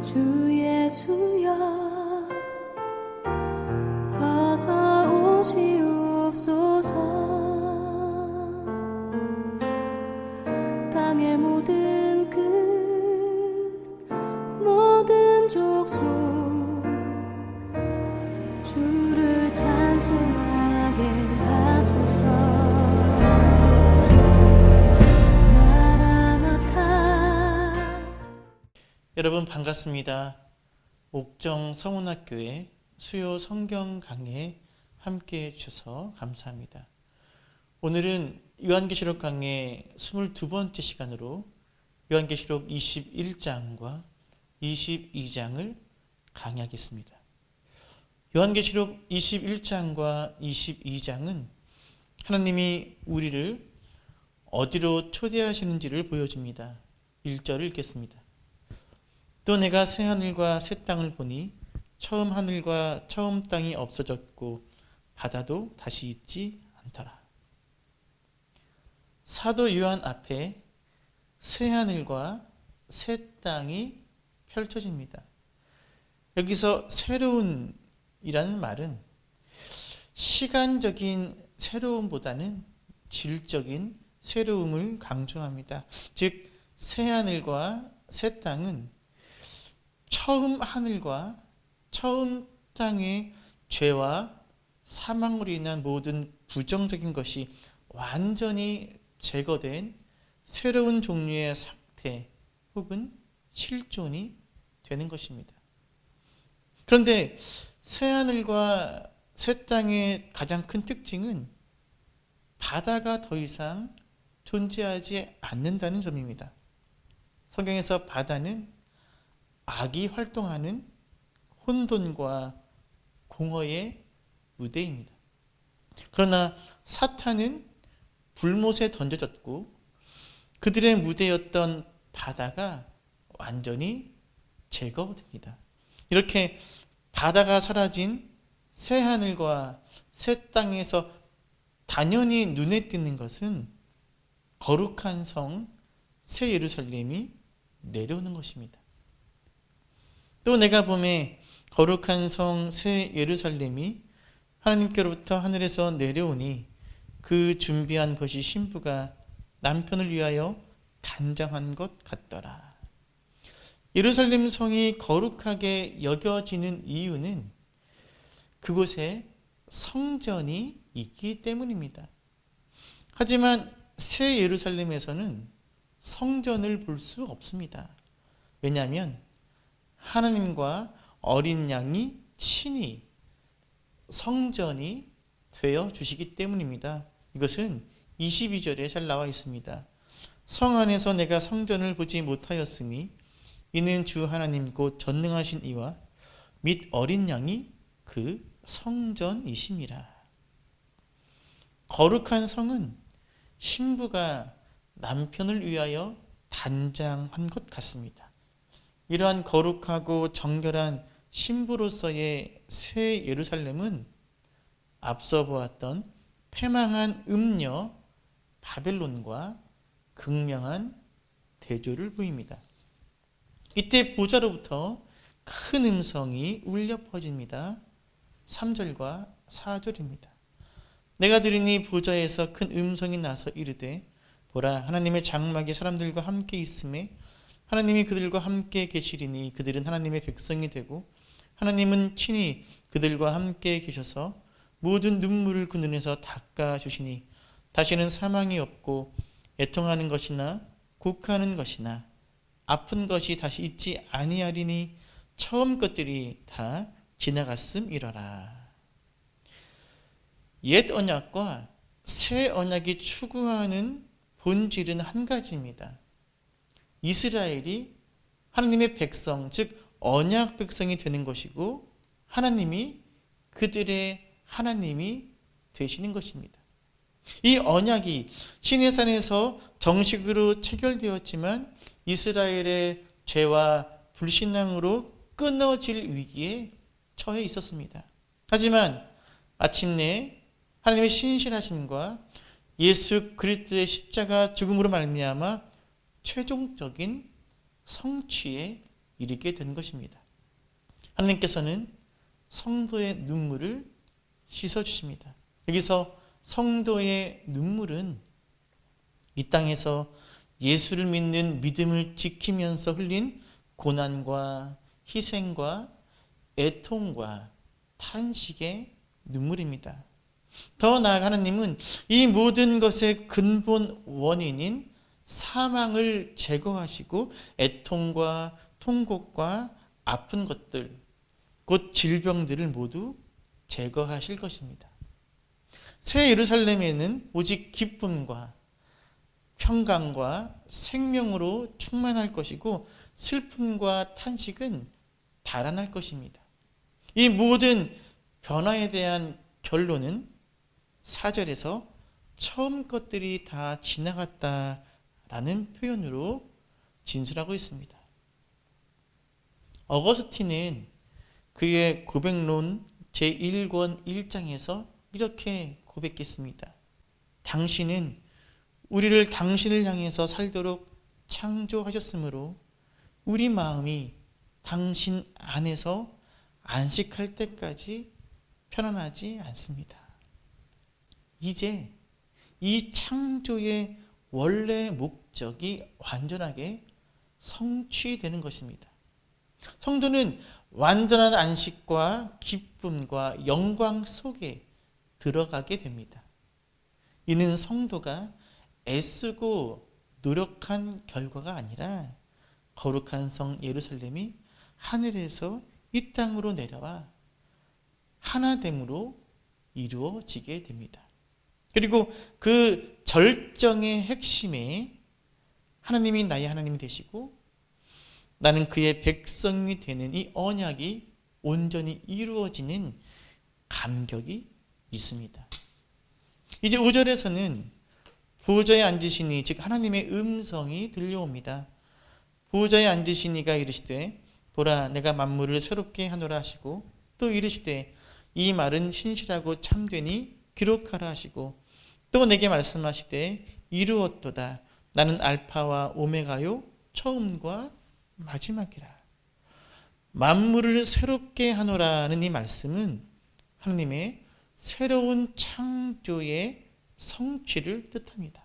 주 예수여 어서 오시옵소서. 땅의 모든 끝 모든 족속 주를 찬송하게 하소서. 마라나타. 여러분 반갑습니다. 옥정 성훈학교의 수요 성경 강의에 함께 해주셔서 감사합니다. 오늘은 요한계시록 강의 22번째 시간으로 요한계시록 21장과 22장을 강의하겠습니다. 요한계시록 21장과 22장은 하나님이 우리를 어디로 초대하시는지를 보여줍니다. 1절을 읽겠습니다. 또 내가 새 하늘과 새 땅을 보니 처음 하늘과 처음 땅이 없어졌고 바다도 다시 있지 않더라. 사도 요한 앞에 새 하늘과 새 땅이 펼쳐집니다. 여기서 새로운 이라는 말은 시간적인 새로움보다는 질적인 새로움을 강조합니다. 즉 새 하늘과 새 땅은 처음 하늘과 처음 땅의 죄와 사망으로 인한 모든 부정적인 것이 완전히 제거된 새로운 종류의 상태 혹은 실존이 되는 것입니다. 그런데 새하늘과 새 땅의 가장 큰 특징은 바다가 더 이상 존재하지 않는다는 점입니다. 성경에서 바다는 악이 활동하는 혼돈과 공허의 무대입니다. 그러나 사탄은 불못에 던져졌고 그들의 무대였던 바다가 완전히 제거됩니다. 이렇게 바다가 사라진 새 하늘과 새 땅에서 당연히 눈에 띄는 것은 거룩한 성 새 예루살렘이 내려오는 것입니다. 또 내가 보매 거룩한 성 새 예루살렘이 하나님께로부터 하늘에서 내려오니 그 준비한 것이 신부가 남편을 위하여 단장한 것 같더라. 예루살렘 성이 거룩하게 여겨지는 이유는 그곳에 성전이 있기 때문입니다. 하지만 새 예루살렘에서는 성전을 볼 수 없습니다. 왜냐하면 하나님과 어린 양이 친히 성전이 되어 주시기 때문입니다. 이것은 22절에 잘 나와 있습니다. 성 안에서 내가 성전을 보지 못하였으니 이는 주 하나님 곧 전능하신 이와 및 어린 양이 그 성전이심이라. 거룩한 성은 신부가 남편을 위하여 단장한 것 같습니다. 이러한 거룩하고 정결한 신부로서의 새 예루살렘은 앞서 보았던 패망한 음녀 바벨론과 극명한 대조를 보입니다. 이때 보좌로부터 큰 음성이 울려 퍼집니다. 3절과 4절입니다. 내가 들으니 보좌에서 큰 음성이 나서 이르되 보라 하나님의 장막이 사람들과 함께 있음에 하나님이 그들과 함께 계시리니 그들은 하나님의 백성이 되고 하나님은 친히 그들과 함께 계셔서 모든 눈물을 그 눈에서 닦아주시니 다시는 사망이 없고 애통하는 것이나 곡하는 것이나 아픈 것이 다시 있지 아니하리니 처음 것들이 다 지나갔음이러라. 옛 언약과 새 언약이 추구하는 본질은 한 가지입니다. 이스라엘이 하나님의 백성, 즉 언약 백성이 되는 것이고 하나님이 그들의 하나님이 되시는 것입니다. 이 언약이 시내산에서 정식으로 체결되었지만 이스라엘의 죄와 불신앙으로 끊어질 위기에 처해 있었습니다. 하지만 마침내 하나님의 신실하심과 예수 그리스도의 십자가 죽음으로 말미암아 최종적인 성취에 이르게 된 것입니다. 하나님께서는 성도의 눈물을 씻어주십니다. 여기서 성도의 눈물은 이 땅에서 예수를 믿는 믿음을 지키면서 흘린 고난과 희생과 애통과 탄식의 눈물입니다. 더 나아가 하나님은 이 모든 것의 근본 원인인 사망을 제거하시고 애통과 통곡과 아픈 것들, 곧 질병들을 모두 제거하실 것입니다. 새 예루살렘에는 오직 기쁨과 평강과 생명으로 충만할 것이고 슬픔과 탄식은 달아날 것입니다. 이 모든 변화에 대한 결론은 4절에서 처음 것들이 다 지나갔다라는 표현으로 진술하고 있습니다. 어거스틴은 그의 고백론 제1권 1장에서 이렇게 고백했습니다. 당신은 우리를 당신을 향해서 살도록 창조하셨으므로 우리 마음이 당신 안에서 안식할 때까지 편안하지 않습니다. 이제 이 창조의 원래 목적이 완전하게 성취되는 것입니다. 성도는 완전한 안식과 기쁨과 영광 속에 들어가게 됩니다. 이는 성도가 애쓰고 노력한 결과가 아니라 거룩한 성 예루살렘이 하늘에서 이 땅으로 내려와 하나됨으로 이루어지게 됩니다. 그리고 그 절정의 핵심에 하나님이 나의 하나님이 되시고 나는 그의 백성이 되는 이 언약이 온전히 이루어지는 감격이 있습니다. 이제 5절에서는 보좌에 앉으시니 즉 하나님의 음성이 들려옵니다. 보좌에 앉으시니가 이르시되 보라 내가 만물을 새롭게 하노라 하시고 또 이르시되 이 말은 신실하고 참되니 기록하라 하시고 또 내게 말씀하시되 이루었도다 나는 알파와 오메가요 처음과 마지막이라. 만물을 새롭게 하노라는 이 말씀은 하나님의 새로운 창조의 성취를 뜻합니다.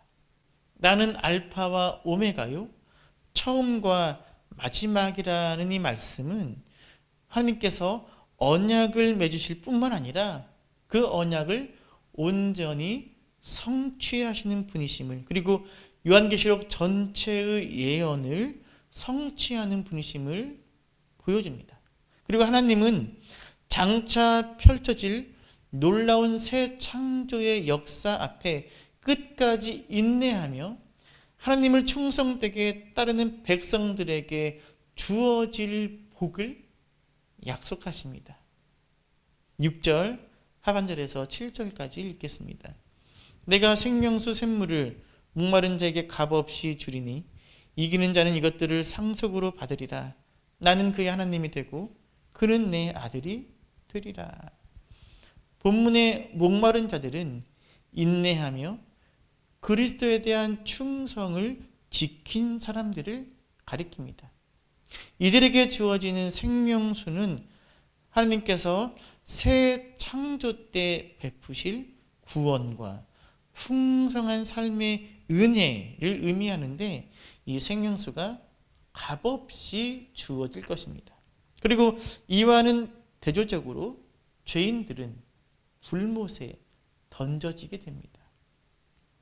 나는 알파와 오메가요 처음과 마지막이라는 이 말씀은 하나님께서 언약을 맺으실 뿐만 아니라 그 언약을 온전히 성취하시는 분이심을, 그리고 요한계시록 전체의 예언을 성취하는 분이심을 보여줍니다. 그리고 하나님은 장차 펼쳐질 놀라운 새 창조의 역사 앞에 끝까지 인내하며 하나님을 충성되게 따르는 백성들에게 주어질 복을 약속하십니다. 6절 하반절에서 7절까지 읽겠습니다. 내가 생명수 샘물을 목마른 자에게 값없이 주리니 이기는 자는 이것들을 상속으로 받으리라. 나는 그의 하나님이 되고 그는 내 아들이 되리라. 본문의 목마른 자들은 인내하며 그리스도에 대한 충성을 지킨 사람들을 가리킵니다. 이들에게 주어지는 생명수는 하나님께서 새 창조 때 베푸실 구원과 풍성한 삶의 은혜를 의미하는데 이 생명수가 값없이 주어질 것입니다. 그리고 이와는 대조적으로 죄인들은 불못에 던져지게 됩니다.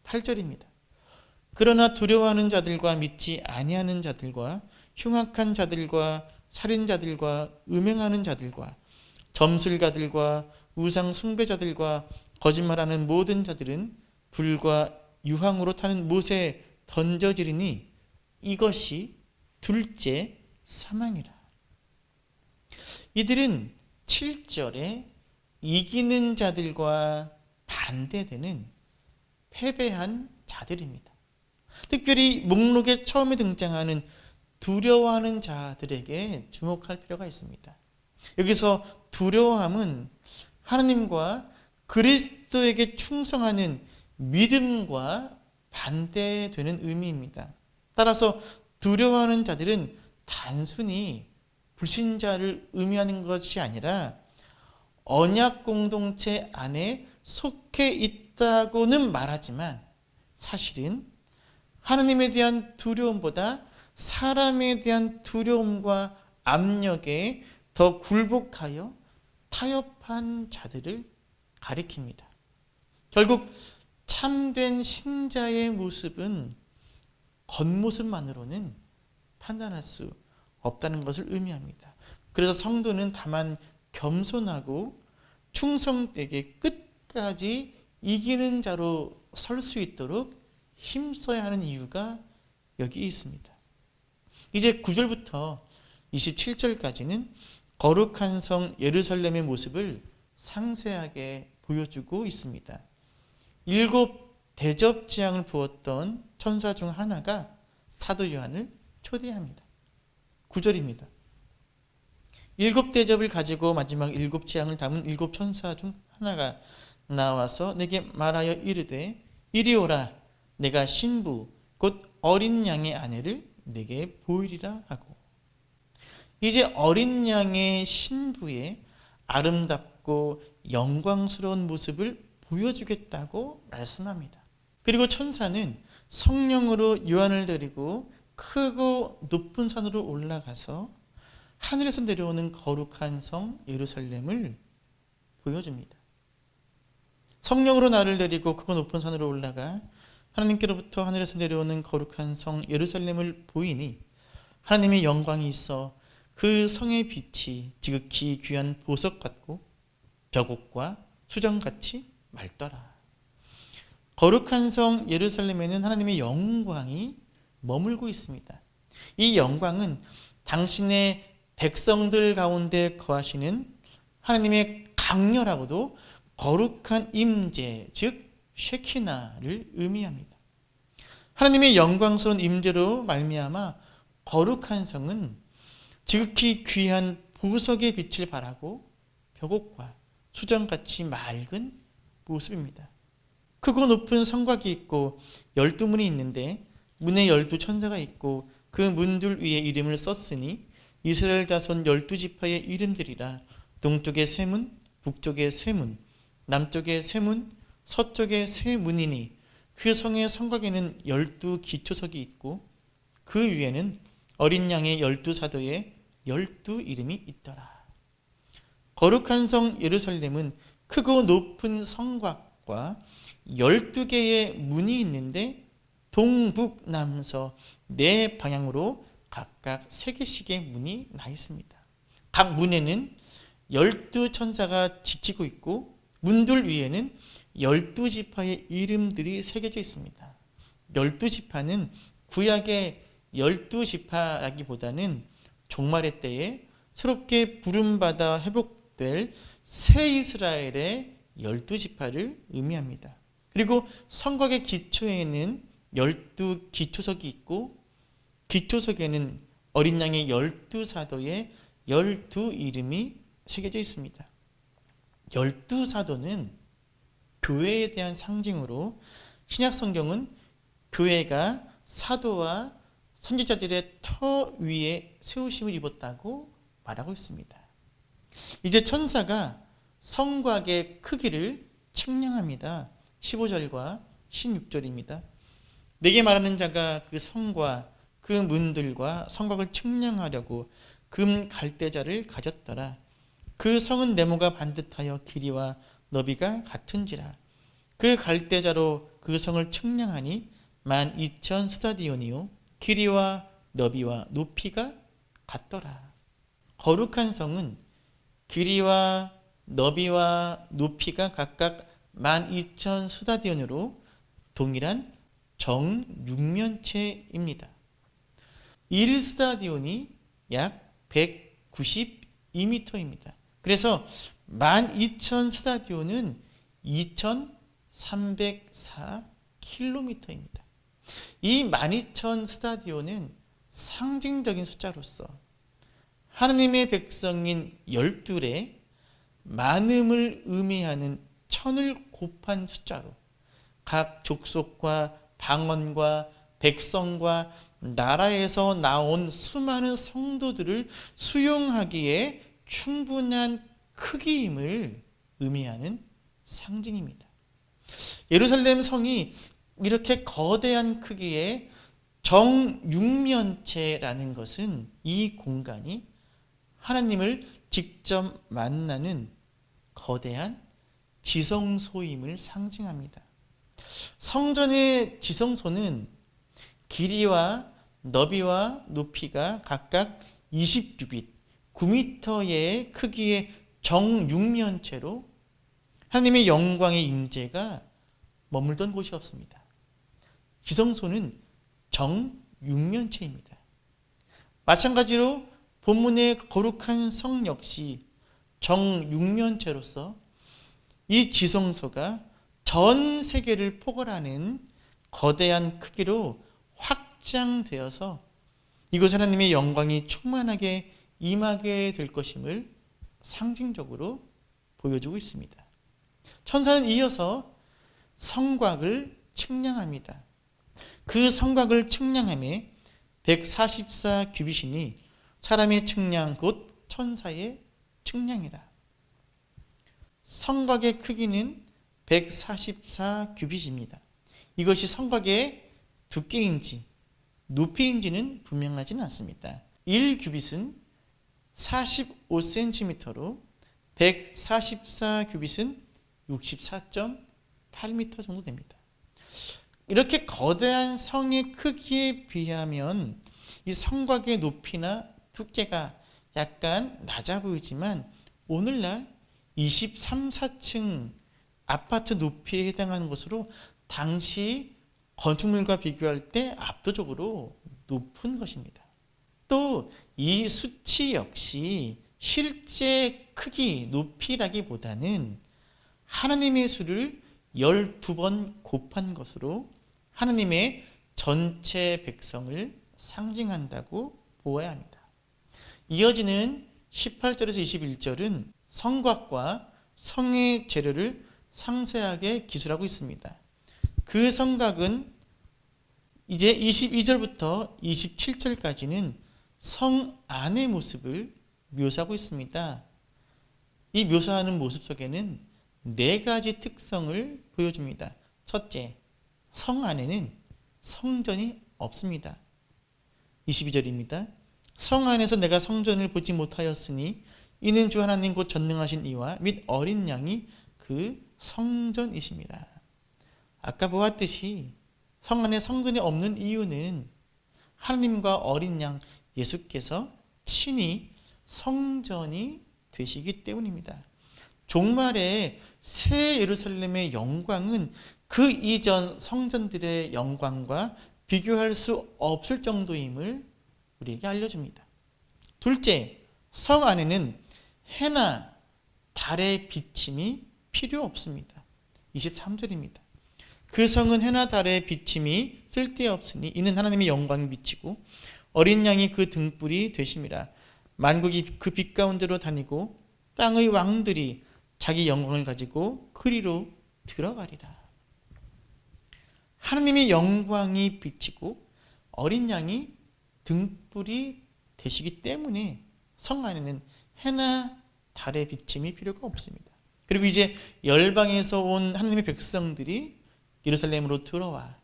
8절입니다. 그러나 두려워하는 자들과 믿지 아니하는 자들과 흉악한 자들과 살인자들과 음행하는 자들과 점술가들과 우상 숭배자들과 거짓말하는 모든 자들은 불과 유황으로 타는 못에 던져지리니 이것이 둘째 사망이라. 이들은 7절에 이기는 자들과 반대되는 패배한 자들입니다. 특별히 목록에 처음에 등장하는 두려워하는 자들에게 주목할 필요가 있습니다. 여기서 두려워함은 하나님과 그리스도에게 충성하는 믿음과 반대되는 의미입니다. 따라서 두려워하는 자들은 단순히 불신자를 의미하는 것이 아니라 언약 공동체 안에 속해 있다고는 말하지만 사실은 하나님에 대한 두려움보다 사람에 대한 두려움과 압력에 더 굴복하여 타협한 자들을 가리킵니다. 결국 참된 신자의 모습은 겉모습만으로는 판단할 수 없다는 것을 의미합니다. 그래서 성도는 다만 겸손하고 충성되게 끝까지 이기는 자로 설 수 있도록 힘써야 하는 이유가 여기 있습니다. 이제 9절부터 27절까지는 거룩한 성 예루살렘의 모습을 상세하게 보여주고 있습니다. 7 대접재앙을 부었던 천사 중 하나가 사도 요한을 초대합니다. 9절입니다. 7 대접을 가지고 마지막 7 재앙을 담은 7 천사 중 하나가 나와서 내게 말하여 이르되 이리 오라, 내가 신부 곧 어린 양의 아내를 내게 보이리라 하고, 이제 어린 양의 신부의 아름답고 영광스러운 모습을 보여주겠다고 말씀합니다. 그리고 천사는 성령으로 요한을 데리고 크고 높은 산으로 올라가서 하늘에서 내려오는 거룩한 성 예루살렘을 보여줍니다. 성령으로 나를 데리고 크고 높은 산으로 올라가 하나님께로부터 하늘에서 내려오는 거룩한 성 예루살렘을 보이니 하나님의 영광이 있어 그 성의 빛이 지극히 귀한 보석 같고 벽옥과 수정같이 맑더라. 거룩한 성 예루살렘에는 하나님의 영광이 머물고 있습니다. 이 영광은 당신의 백성들 가운데 거하시는 하나님의 강렬하고도 거룩한 임재, 즉 쉐키나를 의미합니다. 하나님의 영광스러운 임재로 말미암아 거룩한 성은 지극히 귀한 보석의 빛을 발하고 벽옥과 수정같이 맑은 모습입니다. 크고 높은 성곽이 있고 12문이 있는데 문에 12 천사가 있고 그 문들 위에 이름을 썼으니 이스라엘 자손 12지파의 이름들이라. 동쪽에 세 문, 북쪽에 세 문, 남쪽에 세 문, 서쪽에 세 문이니 그 성의 성곽에는 12 기초석이 있고 그 위에는 어린 양의 12사도의 12 이름이 있더라. 거룩한 성 예루살렘은 크고 높은 성곽과 12개의 문이 있는데 동북 남서 네 방향으로 각각 3개씩의 문이 나 있습니다. 각 문에는 12 천사가 지키고 있고 문들 위에는 12지파의 이름들이 새겨져 있습니다. 12지파는 구약의 12지파라기보다는 종말의 때에 새롭게 부름받아 회복될 새 이스라엘의 12지파를 의미합니다. 그리고 성곽의 기초에는 12 기초석이 있고 기초석에는 어린 양의 12사도의 12 이름이 새겨져 있습니다. 12사도는 교회에 대한 상징으로 신약 성경은 교회가 사도와 선지자들의 터 위에 세우심을 입었다고 말하고 있습니다. 이제 천사가 성곽의 크기를 측량합니다. 15절과 16절입니다. 내게 말하는 자가 그 성과 그 문들과 성곽을 측량하려고 금 갈대자를 가졌더라. 그 성은 네모가 반듯하여 길이와 너비가 같은지라. 그 갈대자로 그 성을 측량하니 12,000 스타디온이요 길이와 너비와 높이가 같더라. 거룩한 성은 길이와 너비와 높이가 각각 12,000 스타디온으로 동일한 정육면체입니다. 1스타디온이 약 192m입니다. 그래서 12,000 스타디온은 2,304km입니다. 이 12,000 스타디온은 상징적인 숫자로서 하느님의 백성인 12의 많음을 의미하는 1000을 곱한 숫자로 각 족속과 방언과 백성과 나라에서 나온 수많은 성도들을 수용하기에 충분한 크기임을 의미하는 상징입니다. 예루살렘 성이 이렇게 거대한 크기의 정육면체라는 것은 이 공간이 하나님을 직접 만나는 거대한 지성소임을 상징합니다. 성전의 지성소는 길이와 너비와 높이가 각각 20규빗, 9m의 크기의 정육면체로 하나님의 영광의 임재가 머물던 곳이 없습니다. 지성소는 정육면체입니다. 마찬가지로 본문의 거룩한 성 역시 정육면체로서 이 지성소가 전 세계를 포괄하는 거대한 크기로 확장되어서 이곳 하나님의 영광이 충만하게 임하게 될 것임을 상징적으로 보여주고 있습니다. 천사는 이어서 성곽을 측량합니다. 그 성곽을 측량함에 144규빗이니 사람의 측량 곧 천사의 측량이라. 성곽의 크기는 144규빗입니다. 이것이 성곽의 두께인지 높이인지는 분명하지는 않습니다. 1규빗은 45cm로 144규빗은 64.8m 정도 됩니다. 이렇게 거대한 성의 크기에 비하면 이 성곽의 높이나 두께가 약간 낮아 보이지만 오늘날 23, 4층 아파트 높이에 해당하는 것으로 당시 건축물과 비교할 때 압도적으로 높은 것입니다. 또 이 수치 역시 실제 크기, 높이라기보다는 하나님의 수를 12번 곱한 것으로 하나님의 전체 백성을 상징한다고 보아야 합니다. 이어지는 18절에서 21절은 성곽과 성의 재료를 상세하게 기술하고 있습니다. 그 성곽은 이제 22절부터 27절까지는 성 안의 모습을 묘사하고 있습니다. 이 묘사하는 모습 속에는 4가지 특성을 보여줍니다. 첫째, 성 안에는 성전이 없습니다. 22절입니다. 성 안에서 내가 성전을 보지 못하였으니 이는 주 하나님 곧 전능하신 이와 및 어린 양이 그 성전이십니다. 아까 보았듯이 성 안에 성전이 없는 이유는 하나님과 어린 양 예수께서 친히 성전이 되시기 때문입니다. 종말의 새 예루살렘의 영광은 그 이전 성전들의 영광과 비교할 수 없을 정도임을 우리에게 알려줍니다. 둘째, 성 안에는 해나 달의 비침이 필요 없습니다. 23절입니다. 그 성은 해나 달의 비침이 쓸데없으니 이는 하나님의 영광이 비치고 어린 양이 그 등불이 되심이라. 만국이 그 빛 가운데로 다니고 땅의 왕들이 자기 영광을 가지고 그리로 들어가리라. 하나님의 영광이 비치고 어린 양이 등불이 되시기 때문에 성 안에는 해나 달의 비침이 필요가 없습니다. 그리고 이제 열방에서 온 하나님의 백성들이 예루살렘으로 들어와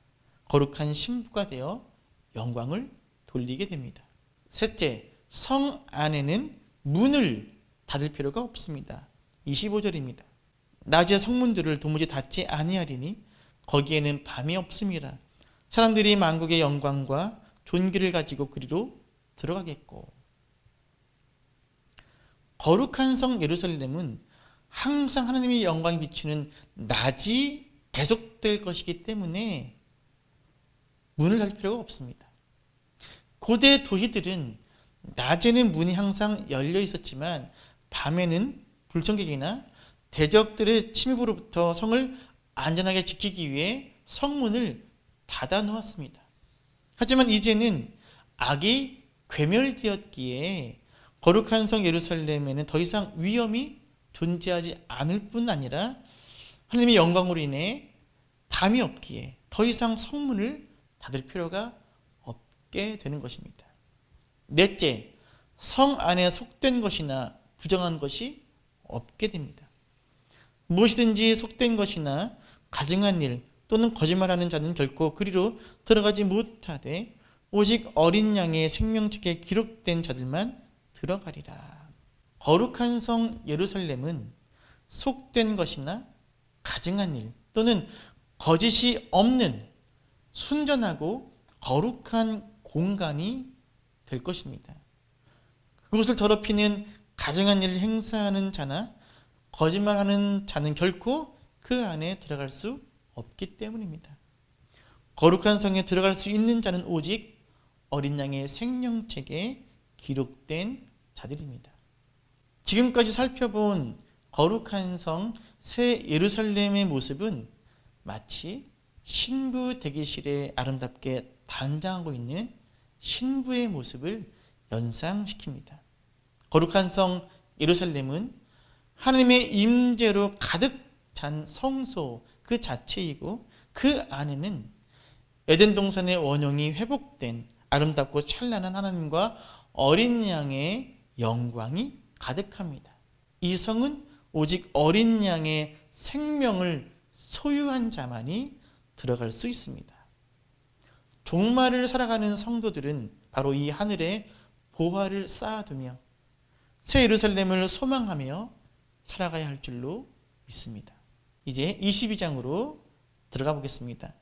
거룩한 신부가 되어 영광을 돌리게 됩니다. 셋째, 성 안에는 문을 닫을 필요가 없습니다. 25절입니다. 낮에 성문들을 도무지 닫지 아니하리니 거기에는 밤이 없음이라. 사람들이 만국의 영광과 존귀를 가지고 그리로 들어가겠고. 거룩한 성 예루살렘은 항상 하나님의 영광이 비추는 낮이 계속될 것이기 때문에 문을 닫을 필요가 없습니다. 고대 도시들은 낮에는 문이 항상 열려 있었지만 밤에는 불청객이나 대적들의 침입으로부터 성을 안전하게 지키기 위해 성문을 닫아 놓았습니다. 하지만 이제는 악이 괴멸되었기에 거룩한 성 예루살렘에는 더 이상 위험이 존재하지 않을 뿐 아니라 하나님의 영광으로 인해 밤이 없기에 더 이상 성문을 닫을 필요가 없게 되는 것입니다. 넷째, 성 안에 속된 것이나 부정한 것이 없게 됩니다. 무엇이든지 속된 것이나 가증한 일 또는 거짓말하는 자는 결코 그리로 들어가지 못하되 오직 어린 양의 생명책에 기록된 자들만 들어가리라. 거룩한 성 예루살렘은 속된 것이나 가증한 일 또는 거짓이 없는 순전하고 거룩한 공간이 될 것입니다. 그곳을 더럽히는 가증한 일을 행사하는 자나 거짓말하는 자는 결코 그 안에 들어갈 수 없기 때문입니다. 거룩한 성에 들어갈 수 있는 자는 오직 어린 양의 생명책에 기록된 자들입니다. 지금까지 살펴본 거룩한 성 새 예루살렘의 모습은 마치 신부 대기실에 아름답게 단장하고 있는 신부의 모습을 연상시킵니다. 거룩한 성 예루살렘은 하나님의 임재로 가득 찬 성소 그 자체이고 그 안에는 에덴 동산의 원형이 회복된 아름답고 찬란한 하나님과 어린 양의 영광이 가득합니다. 이 성은 오직 어린 양의 생명을 소유한 자만이 들어갈 수 있습니다. 종말을 살아가는 성도들은 바로 이 하늘에 보화를 쌓아두며 새 예루살렘을 소망하며 살아가야 할 줄로 믿습니다. 이제 22장으로 들어가 보겠습니다.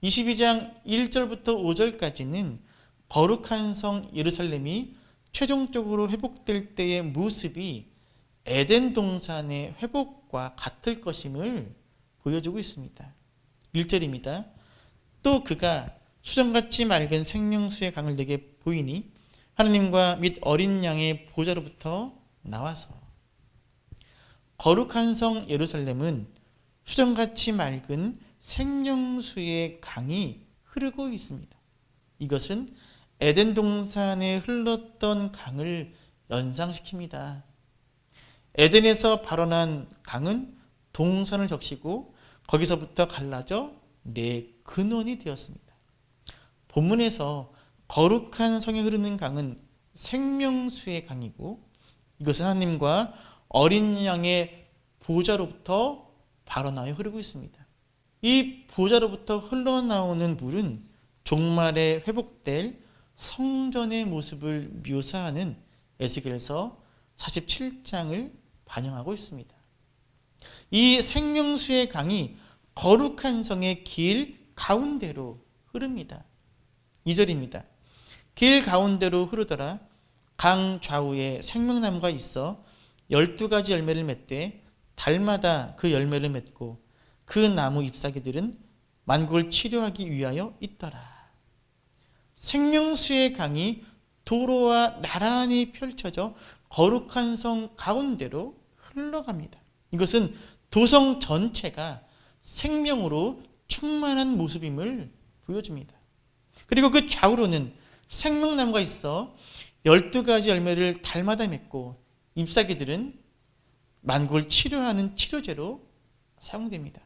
22장 1절부터 5절까지는 거룩한 성 예루살렘이 최종적으로 회복될 때의 모습이 에덴 동산의 회복과 같을 것임을 보여주고 있습니다. 1절입니다. 또 그가 수정같이 맑은 생명수의 강을 내게 보이니 하나님과 및 어린 양의 보좌로부터 나와서. 거룩한 성 예루살렘은 수정같이 맑은 생명수의 강이 흐르고 있습니다. 이것은 에덴 동산에 흘렀던 강을 연상시킵니다. 에덴에서 발원한 강은 동산을 적시고 거기서부터 갈라져 네 근원이 되었습니다. 본문에서 거룩한 성에 흐르는 강은 생명수의 강이고 이것은 하나님과 어린 양의 보좌로부터 발원하여 흐르고 있습니다. 이 보좌로부터 흘러나오는 물은 종말에 회복될 성전의 모습을 묘사하는 에스겔서 47장을 반영하고 있습니다. 이 생명수의 강이 거룩한 성의 길 가운데로 흐릅니다. 2절입니다. 길 가운데로 흐르더라. 강 좌우에 생명나무가 있어 12가지 열매를 맺되 달마다 그 열매를 맺고 그 나무 잎사귀들은 만국을 치료하기 위하여 있더라. 생명수의 강이 도로와 나란히 펼쳐져 거룩한 성 가운데로 흘러갑니다. 이것은 도성 전체가 생명으로 충만한 모습임을 보여줍니다. 그리고 그 좌우로는 생명나무가 있어 12가지 열매를 달마다 맺고 잎사귀들은 만국을 치료하는 치료제로 사용됩니다.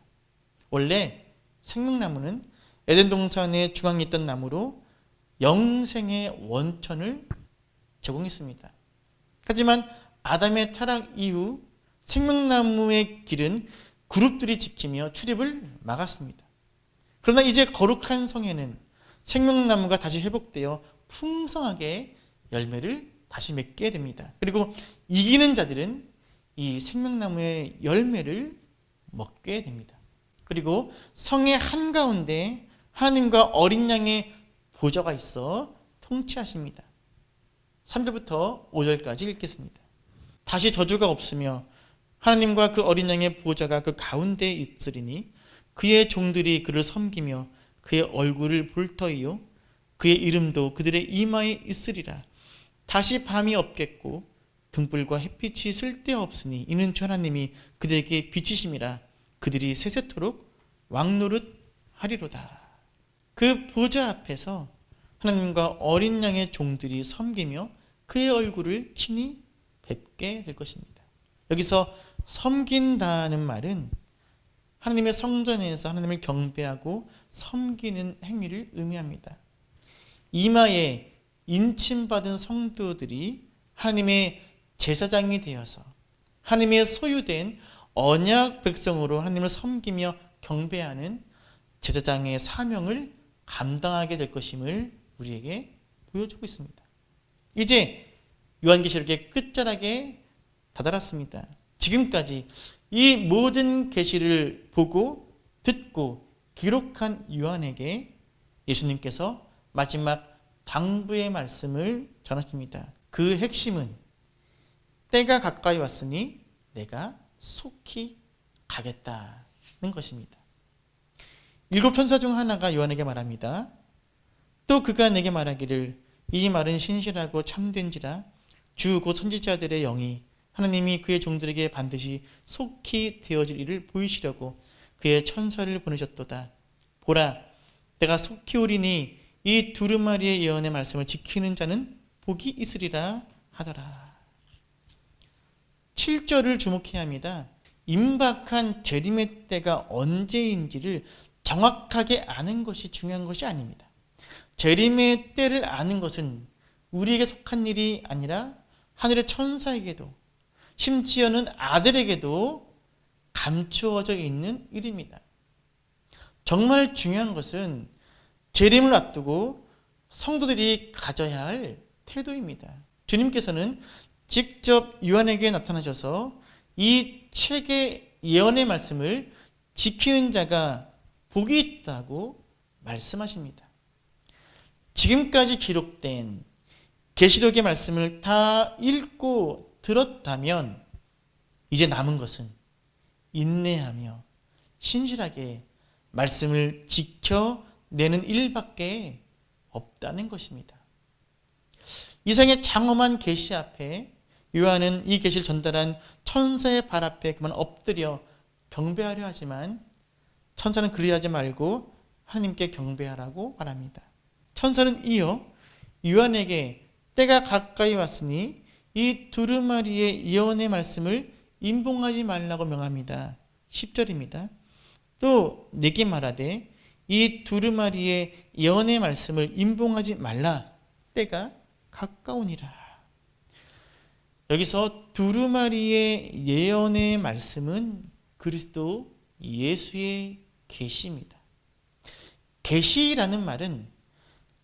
원래 생명나무는 에덴 동산의 중앙에 있던 나무로 영생의 원천을 제공했습니다. 하지만 아담의 타락 이후 생명나무의 길은 그룹들이 지키며 출입을 막았습니다. 그러나 이제 거룩한 성에는 생명나무가 다시 회복되어 풍성하게 열매를 다시 맺게 됩니다. 그리고 이기는 자들은 이 생명나무의 열매를 먹게 됩니다. 그리고 성의 한가운데 하나님과 어린 양의 보좌가 있어 통치하십니다. 3절부터 5절까지 읽겠습니다. 다시 저주가 없으며 하나님과 그 어린 양의 보좌가 그 가운데에 있으리니 그의 종들이 그를 섬기며 그의 얼굴을 볼 터이요 그의 이름도 그들의 이마에 있으리라. 다시 밤이 없겠고 등불과 햇빛이 쓸데없으니 이는 주 하나님이 그들에게 비치심이라. 그들이 세세토록 왕노릇 하리로다. 그 보좌 앞에서 하나님과 어린 양의 종들이 섬기며 그의 얼굴을 친히 뵙게 될 것입니다. 여기서 섬긴다는 말은 하나님의 성전에서 하나님을 경배하고 섬기는 행위를 의미합니다. 이마에 인침받은 성도들이 하나님의 제사장이 되어서 하나님의 소유된 언약 백성으로 하나님을 섬기며 경배하는 제사장의 사명을 감당하게 될 것임을 우리에게 보여주고 있습니다. 이제 요한계시록의 끝자락에 다다랐습니다. 지금까지 이 모든 계시를 보고 듣고 기록한 요한에게 예수님께서 마지막 당부의 말씀을 전하십니다. 그 핵심은 때가 가까이 왔으니 내가 속히 가겠다는 것입니다. 7천사 중 하나가 요한에게 말합니다. 또 그가 내게 말하기를 이 말은 신실하고 참된지라 주 곧 선지자들의 영이 하나님이 그의 종들에게 반드시 속히 되어질 일을 보이시려고 그의 천사를 보내셨도다. 보라, 내가 속히 오리니 이 두루마리의 예언의 말씀을 지키는 자는 복이 있으리라 하더라. 7절을 주목해야 합니다. 임박한 재림의 때가 언제인지를 정확하게 아는 것이 중요한 것이 아닙니다. 재림의 때를 아는 것은 우리에게 속한 일이 아니라 하늘의 천사에게도 심지어는 아들에게도 감추어져 있는 일입니다. 정말 중요한 것은 재림을 앞두고 성도들이 가져야 할 태도입니다. 주님께서는 직접 요한에게 나타나셔서 이 책의 예언의 말씀을 지키는 자가 복이 있다고 말씀하십니다. 지금까지 기록된 계시록의 말씀을 다 읽고 들었다면 이제 남은 것은 인내하며 신실하게 말씀을 지켜내는 일밖에 없다는 것입니다. 이상의 장엄한 계시 앞에 요한은 이 계시를 전달한 천사의 발 앞에 그만 엎드려 경배하려 하지만 천사는 그리하지 말고 하나님께 경배하라고 말합니다. 천사는 이어 요한에게 때가 가까이 왔으니 이 두루마리의 예언의 말씀을 임봉하지 말라고 명합니다. 10절입니다. 또 내게 말하되 이 두루마리의 예언의 말씀을 임봉하지 말라. 때가 가까우니라. 여기서 두루마리의 예언의 말씀은 그리스도 예수의 계시입니다. 계시라는 말은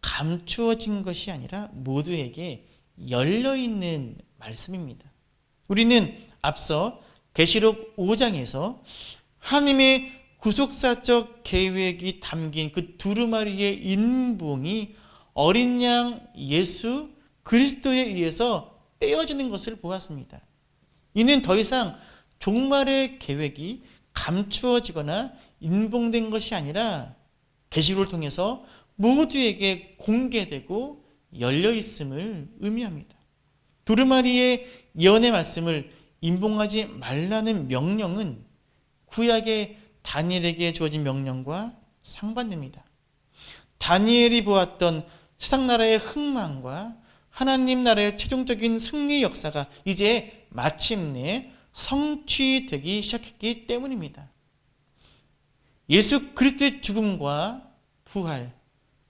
감추어진 것이 아니라 모두에게 열려있는 말씀입니다. 우리는 앞서 계시록 5장에서 하나님의 구속사적 계획이 담긴 그 두루마리의 인봉이 어린 양 예수 그리스도에 의해서 떼어지는 것을 보았습니다. 이는 더 이상 종말의 계획이 감추어지거나 인봉된 것이 아니라 계시록을 통해서 모두에게 공개되고 열려있음을 의미합니다. 두루마리의 예언의 말씀을 임봉하지 말라는 명령은 구약의 다니엘에게 주어진 명령과 상반됩니다. 다니엘이 보았던 세상 나라의 흥망과 하나님 나라의 최종적인 승리 역사가 이제 마침내 성취되기 시작했기 때문입니다. 예수 그리스도의 죽음과 부활,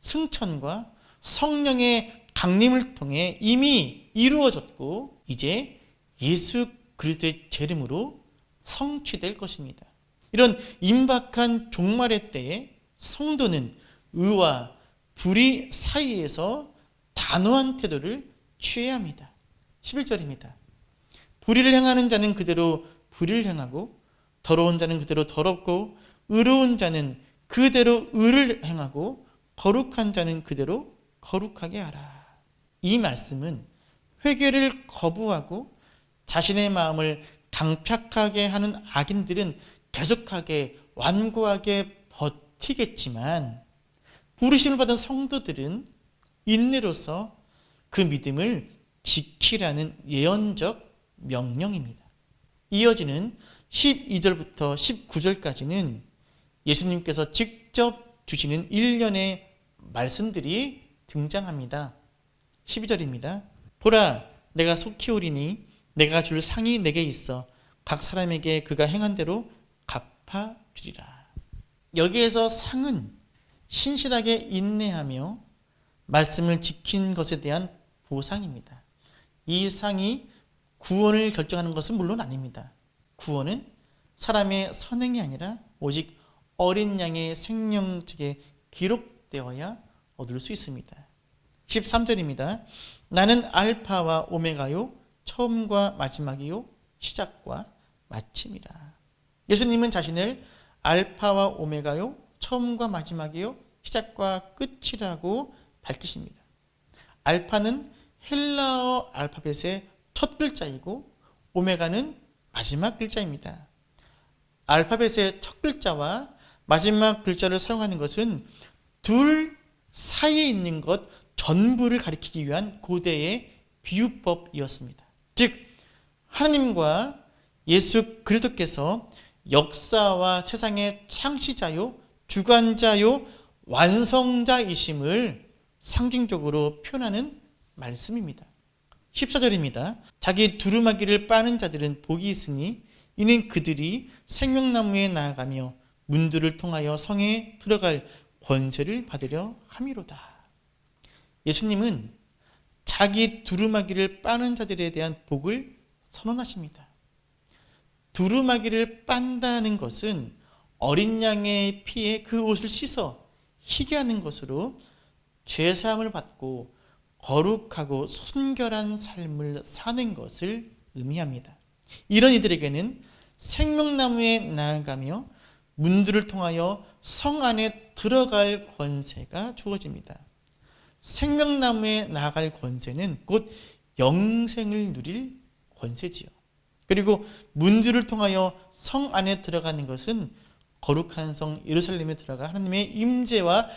승천과 성령의 강림을 통해 이미 이루어졌고 이제 예수 그리스도의 재림으로 성취될 것입니다. 이런 임박한 종말의 때에 성도는 의와 불의 사이에서 단호한 태도를 취해야 합니다. 11절입니다. 불의를 행하는 자는 그대로 불의를 행하고 더러운 자는 그대로 더럽고 의로운 자는 그대로 의를 행하고 거룩한 자는 그대로 거룩하게 하라. 이 말씀은 회개를 거부하고 자신의 마음을 강팍하게 하는 악인들은 계속하게 완고하게 버티겠지만 부르심을 받은 성도들은 인내로서 그 믿음을 지키라는 예언적 명령입니다. 이어지는 12절부터 19절까지는 예수님께서 직접 주시는 일련의 말씀들이 등장합니다. 12절입니다. 보라, 내가 속히 오리니 내가 줄 상이 내게 있어 각 사람에게 그가 행한 대로 갚아주리라. 여기에서 상은 신실하게 인내하며 말씀을 지킨 것에 대한 보상입니다. 이 상이 구원을 결정하는 것은 물론 아닙니다. 구원은 사람의 선행이 아니라 오직 어린 양의 생명책에 기록되어야 얻을 수 있습니다. 13절입니다. 나는 알파와 오메가요, 처음과 마지막이요, 시작과 마침이라. 예수님은 자신을 알파와 오메가요, 처음과 마지막이요, 시작과 끝이라고 밝히십니다. 알파는 헬라어 알파벳의 첫 글자이고 오메가는 마지막 글자입니다. 알파벳의 첫 글자와 마지막 글자를 사용하는 것은 둘 사이에 있는 것 전부를 가리키기 위한 고대의 비유법이었습니다. 즉 하나님과 예수 그리스도께서 역사와 세상의 창시자요, 주관자요, 완성자이심을 상징적으로 표현하는 말씀입니다. 14절입니다. 자기 두루마기를 빠는 자들은 복이 있으니 이는 그들이 생명나무에 나아가며 문들을 통하여 성에 들어갈 권세를 받으려 함이로다. 예수님은 자기 두루마기를 빠는 자들에 대한 복을 선언하십니다. 두루마기를 빤다는 것은 어린 양의 피에 그 옷을 씻어 희게 하는 것으로 죄사함을 받고 거룩하고 순결한 삶을 사는 것을 의미합니다. 이런 이들에게는 생명나무에 나아가며 문들을 통하여 성 안에 들어갈 권세가 주어집니다. 생명나무에 나아갈 권세는 곧 영생을 누릴 권세지요. 그리고 문들을 통하여 성 안에 들어가는 것은 거룩한 성 예루살렘에 들어가 하나님의 임재와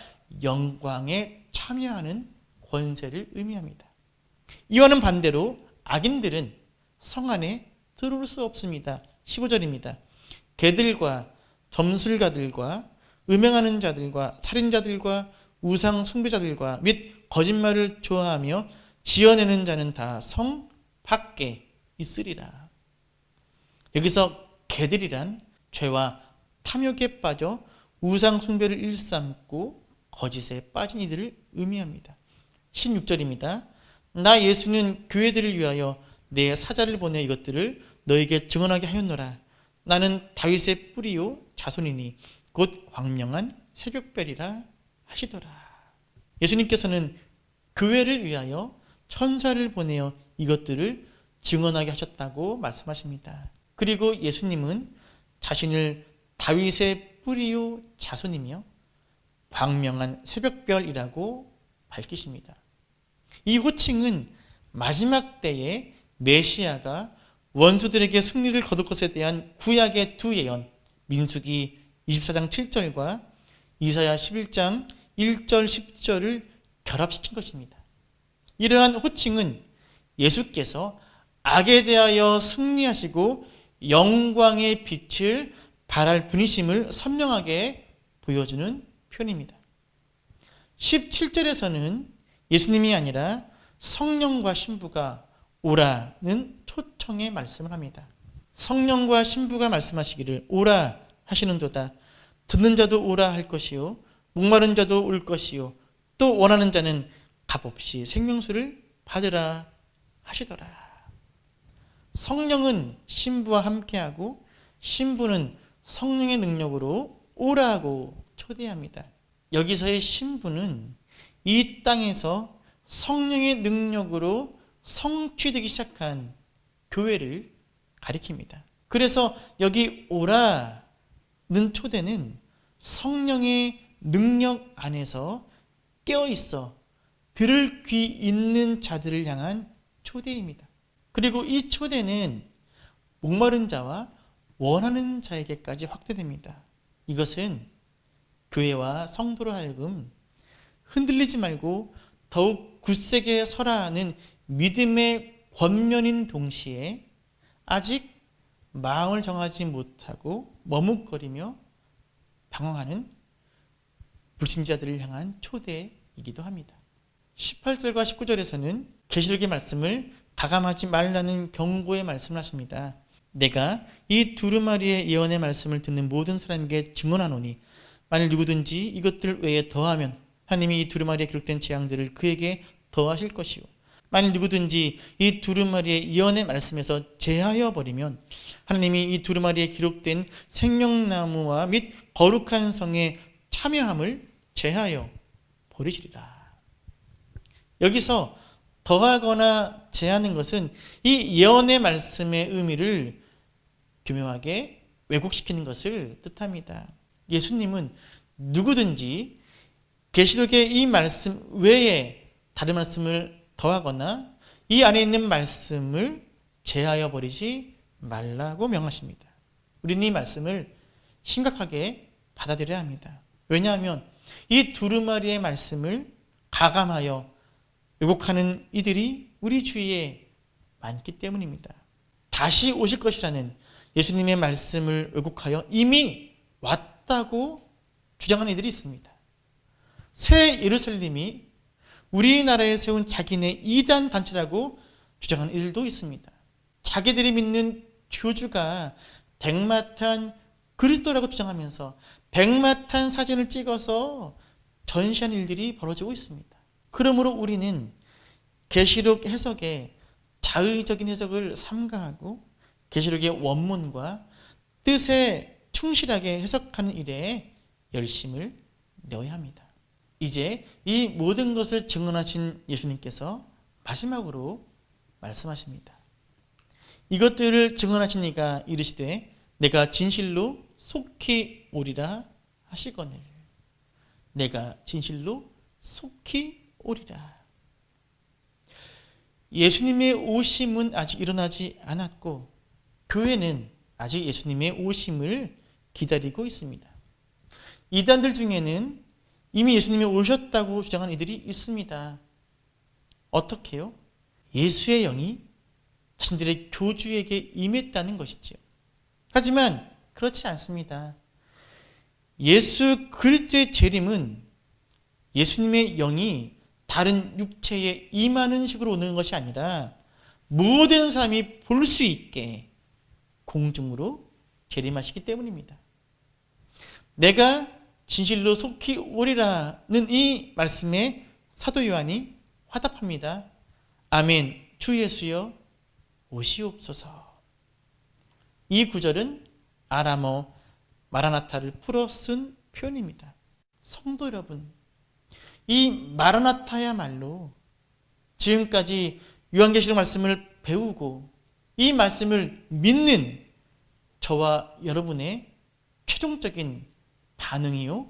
영광에 참여하는 권세를 의미합니다. 이와는 반대로 악인들은 성 안에 들어올 수 없습니다. 15절입니다. 개들과 점술가들과 음행하는 자들과 살인자들과 우상 숭배자들과 및 거짓말을 좋아하며 지어내는 자는 다 성 밖에 있으리라. 여기서 개들이란 죄와 탐욕에 빠져 우상 숭배를 일삼고 거짓에 빠진 이들을 의미합니다. 16절입니다. 나 예수는 교회들을 위하여 내 사자를 보내 이것들을 너에게 증언하게 하였노라. 나는 다윗의 뿌리요 자손이니 곧 광명한 새벽별이라 하시더라. 예수님께서는 교회를 위하여 천사를 보내어 이것들을 증언하게 하셨다고 말씀하십니다. 그리고 예수님은 자신을 다윗의 뿌리요 자손이며 광명한 새벽별이라고 밝히십니다. 이 호칭은 마지막 때에 메시아가 원수들에게 승리를 거둘 것에 대한 구약의 두 예언, 민수기 24장 7절과 이사야 11장 1절 10절을 결합시킨 것입니다. 이러한 호칭은 예수께서 악에 대하여 승리하시고 영광의 빛을 발할 분이심을 선명하게 보여주는 표현입니다. 17절에서는 예수님이 아니라 성령과 신부가 오라는 초청의 말씀을 합니다. 성령과 신부가 말씀하시기를 오라 하시는도다. 듣는 자도 오라 할 것이요 목마른 자도 올 것이요 또 원하는 자는 값없이 생명수를 받으라 하시더라. 성령은 신부와 함께하고 신부는 성령의 능력으로 오라고 초대합니다. 여기서의 신부는 이 땅에서 성령의 능력으로 성취되기 시작한 교회를 가리킵니다. 그래서 여기 오라는 초대는 성령의 능력 안에서 깨어있어 들을 귀 있는 자들을 향한 초대입니다. 그리고 이 초대는 목마른 자와 원하는 자에게까지 확대됩니다. 이것은 교회와 성도로 하여금 흔들리지 말고 더욱 굳세게 서라는 믿음의 권면인 동시에 아직 마음을 정하지 못하고 머뭇거리며 방황하는 불신자들을 향한 초대이기도 합니다. 18절과 19절에서는 계시록의 말씀을 가감하지 말라는 경고의 말씀을 하십니다. 내가 이 두루마리의 예언의 말씀을 듣는 모든 사람에게 증언하노니 만일 누구든지 이것들 외에 더하면 하나님이 이 두루마리에 기록된 재앙들을 그에게 더하실 것이요, 만일 누구든지 이 두루마리의 예언의 말씀에서 제하여 버리면 하나님이 이 두루마리에 기록된 생명나무와 및 거룩한 성의 참여함을 제하여 버리시리라. 여기서 더하거나 제하는 것은 이 예언의 말씀의 의미를 교묘하게 왜곡시키는 것을 뜻합니다. 예수님은 누구든지 계시록의 이 말씀 외에 다른 말씀을 더하거나 이 안에 있는 말씀을 제하여 버리지 말라고 명하십니다. 우리는 이 말씀을 심각하게 받아들여야 합니다. 왜냐하면 이 두루마리의 말씀을 가감하여 왜곡하는 이들이 우리 주위에 많기 때문입니다. 다시 오실 것이라는 예수님의 말씀을 왜곡하여 이미 왔다고 주장하는 이들이 있습니다. 새 예루살렘이 우리나라에 세운 자기네 이단 단체라고 주장하는 이들도 있습니다. 자기들이 믿는 교주가 백마탄 그리스도라고 주장하면서 백마탄 사진을 찍어서 전시하는 일들이 벌어지고 있습니다. 그러므로 우리는 계시록 해석에 자의적인 해석을 삼가하고 계시록의 원문과 뜻에 충실하게 해석하는 일에 열심을 내어야 합니다. 이제 이 모든 것을 증언하신 예수님께서 마지막으로 말씀하십니다. 이것들을 증언하신 이가 이르시되 내가 진실로 속히 오리라 하시거늘. 내가 진실로 속히 오리라. 예수님의 오심은 아직 일어나지 않았고 교회는 아직 예수님의 오심을 기다리고 있습니다. 이단들 중에는 이미 예수님이 오셨다고 주장하는 이들이 있습니다. 어떻게요? 예수의 영이 자신들의 교주에게 임했다는 것이죠. 하지만 그렇지 않습니다. 예수 그리스도의 재림은 예수님의 영이 다른 육체에 임하는 식으로 오는 것이 아니라 모든 사람이 볼 수 있게 공중으로 재림하시기 때문입니다. 내가 진실로 속히 오리라는 이 말씀에 사도 요한이 화답합니다. 아멘, 주 예수여 오시옵소서. 이 구절은 아람어 마라나타를 풀어 쓴 표현입니다. 성도 여러분, 이 마라나타야말로 지금까지 요한계시록 말씀을 배우고 이 말씀을 믿는 저와 여러분의 최종적인 반응이요,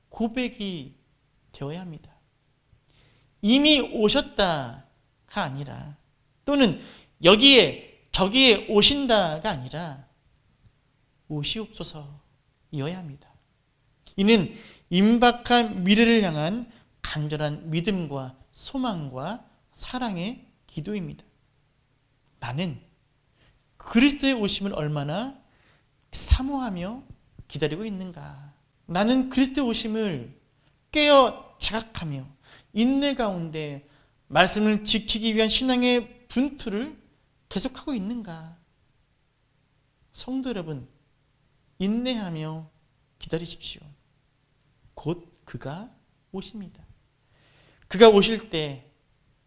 고백이 되어야 합니다. 이미 오셨다가 아니라, 또는 여기에 저기에 오신다가 아니라 오시옵소서이어야 합니다. 이는 임박한 미래를 향한 간절한 믿음과 소망과 사랑의 기도입니다. 나는 그리스도의 오심을 얼마나 사모하며 기다리고 있는가? 나는 그리스도의 오심을 깨어 자각하며 인내 가운데 말씀을 지키기 위한 신앙의 분투를 계속하고 있는가? 성도 여러분, 인내하며 기다리십시오. 곧 그가 오십니다. 그가 오실 때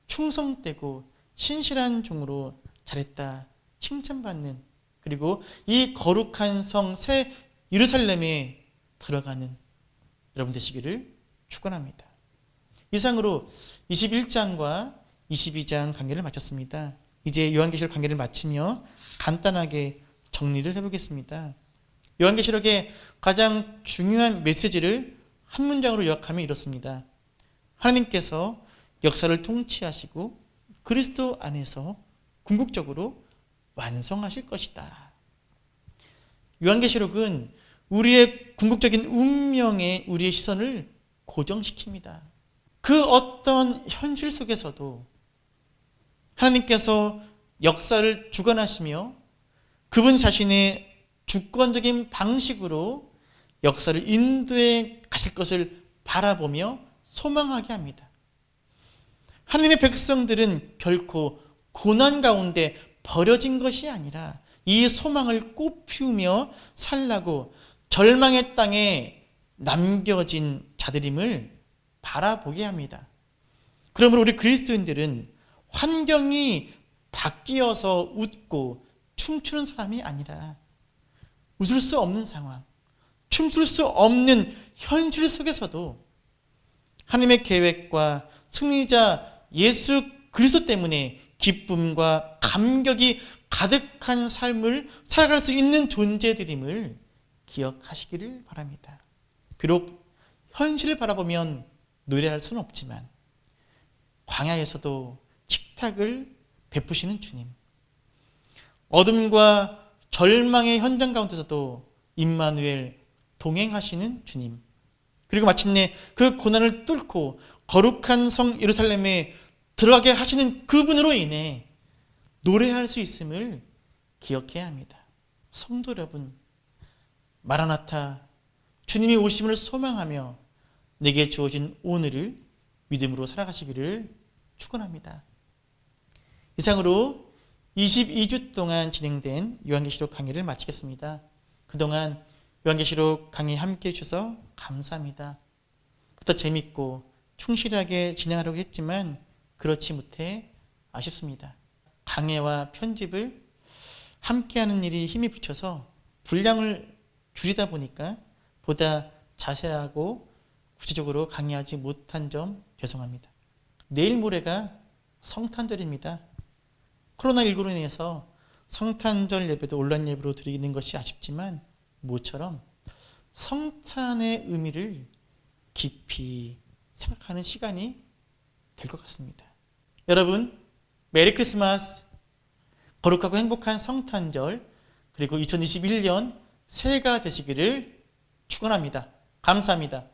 충성되고 신실한 종으로 잘했다 칭찬받는, 그리고 이 거룩한 성 새 예루살렘에 들어가는 여러분 되시기를 축원합니다. 이상으로 21장과 22장 강의를 마쳤습니다. 이제 요한계시록 강의를 마치며 간단하게 정리를 해보겠습니다. 요한계시록의 가장 중요한 메시지를 한 문장으로 요약하면 이렇습니다. 하나님께서 역사를 통치하시고 그리스도 안에서 궁극적으로 완성하실 것이다. 요한계시록은 우리의 궁극적인 운명에 우리의 시선을 고정시킵니다. 그 어떤 현실 속에서도 하나님께서 역사를 주관하시며 그분 자신의 주권적인 방식으로 역사를 인도해 가실 것을 바라보며 소망하게 합니다. 하나님의 백성들은 결코 고난 가운데 버려진 것이 아니라 이 소망을 꽃피우며 살라고 절망의 땅에 남겨진 자들임을 바라보게 합니다. 그러므로 우리 그리스도인들은 환경이 바뀌어서 웃고 춤추는 사람이 아니라 웃을 수 없는 상황, 춤출 수 없는 현실 속에서도 하나님의 계획과 승리자 예수 그리스도 때문에 기쁨과 감격이 가득한 삶을 살아갈 수 있는 존재들임을 기억하시기를 바랍니다. 비록 현실을 바라보면 노래할 수는 없지만 광야에서도 식탁을 베푸시는 주님, 어둠과 절망의 현장 가운데서도 임마누엘 동행하시는 주님, 그리고 마침내 그 고난을 뚫고 거룩한 성 예루살렘에 들어가게 하시는 그분으로 인해 노래할 수 있음을 기억해야 합니다. 성도 여러분, 마라나타, 주님이 오심을 소망하며 내게 주어진 오늘을 믿음으로 살아가시기를 축원합니다. 이상으로 22주 동안 진행된 요한계시록 강의를 마치겠습니다. 그동안 요한계시록 강의 함께 해주셔서 감사합니다. 더 재밌고 충실하게 진행하려고 했지만 그렇지 못해 아쉽습니다. 강해와 편집을 함께하는 일이 힘이 붙여서 분량을 줄이다 보니까 보다 자세하고 구체적으로 강의하지 못한 점 죄송합니다. 내일 모레가 성탄절입니다. 코로나19로 인해서 성탄절 예배도 온라인 예배로 드리는 것이 아쉽지만 모처럼 성탄의 의미를 깊이 생각하는 시간이 될 것 같습니다. 여러분, 메리 크리스마스, 거룩하고 행복한 성탄절, 그리고 2021년 새해가 되시기를 축원합니다. 감사합니다.